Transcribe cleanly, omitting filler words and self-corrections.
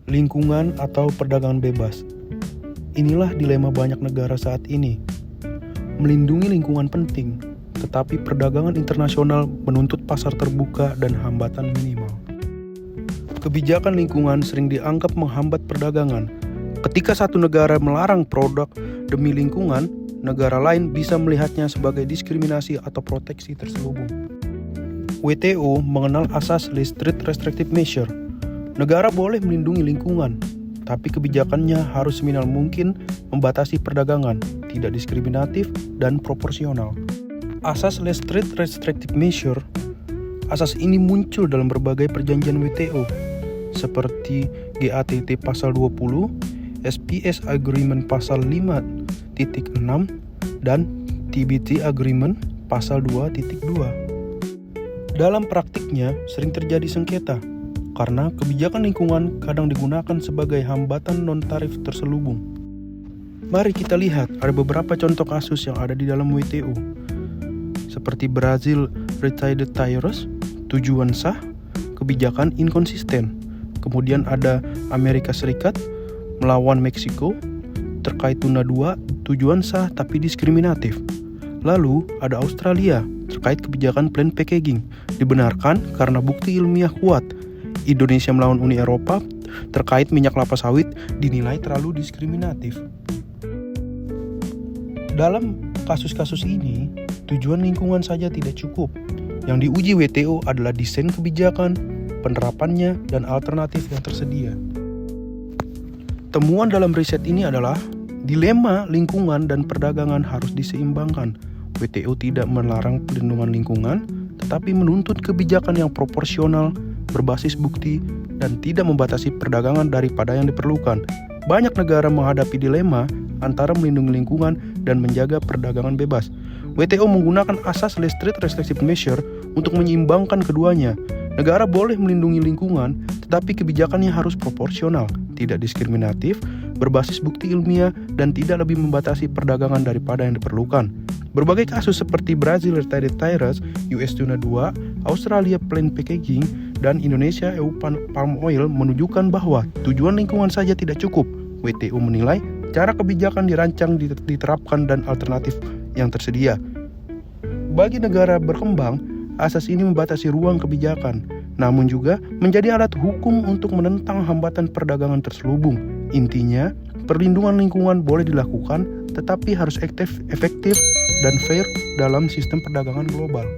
Lingkungan atau perdagangan bebas. Inilah dilema banyak negara saat ini. Melindungi lingkungan penting, tetapi perdagangan internasional menuntut pasar terbuka dan hambatan minimal. Kebijakan lingkungan sering dianggap menghambat perdagangan. Ketika satu negara melarang produk demi lingkungan, negara lain bisa melihatnya sebagai diskriminasi atau proteksi terselubung. WTO mengenal asas Least Restrictive Measure. Negara boleh melindungi lingkungan, tapi kebijakannya harus seminimal mungkin membatasi perdagangan, tidak diskriminatif dan proporsional. Asas Least Restrictive Measure. Asas ini muncul dalam berbagai perjanjian WTO, seperti GATT pasal 20, SPS Agreement pasal 5.6, dan TBT Agreement pasal 2.2. Dalam praktiknya sering terjadi sengketa, karena kebijakan lingkungan kadang digunakan sebagai hambatan non-tarif terselubung. Mari kita lihat ada beberapa contoh kasus yang ada di dalam WTO, seperti Brazil Retired Tires, tujuan sah, kebijakan inkonsisten. Kemudian ada Amerika Serikat melawan Meksiko terkait tuna 2, tujuan sah tapi diskriminatif. Lalu ada Australia terkait kebijakan plain packaging, dibenarkan karena bukti ilmiah kuat. Indonesia melawan Uni Eropa terkait minyak kelapa sawit dinilai terlalu diskriminatif. Dalam kasus-kasus ini, tujuan lingkungan saja tidak cukup. Yang diuji WTO adalah desain kebijakan, penerapannya, dan alternatif yang tersedia. Temuan dalam riset ini adalah dilema lingkungan dan perdagangan harus diseimbangkan. WTO tidak melarang pelindungan lingkungan, tetapi menuntut kebijakan yang proporsional, berbasis bukti, dan tidak membatasi perdagangan daripada yang diperlukan. Banyak negara menghadapi dilema antara melindungi lingkungan dan menjaga perdagangan bebas. WTO menggunakan asas Least Restrictive Measure untuk menyeimbangkan keduanya. Negara boleh melindungi lingkungan, tetapi kebijakannya harus proporsional, tidak diskriminatif, berbasis bukti ilmiah, dan tidak lebih membatasi perdagangan daripada yang diperlukan. Berbagai kasus seperti Brazil Retired Tires, US Tuna 2, Australia Plain Packaging, dan Indonesia EU Palm Oil menunjukkan bahwa tujuan lingkungan saja tidak cukup. WTO menilai cara kebijakan dirancang, diterapkan, dan alternatif yang tersedia. Bagi negara berkembang, asas ini membatasi ruang kebijakan, namun juga menjadi alat hukum untuk menentang hambatan perdagangan terselubung. Intinya, perlindungan lingkungan boleh dilakukan, tetapi harus efektif dan fair dalam sistem perdagangan global.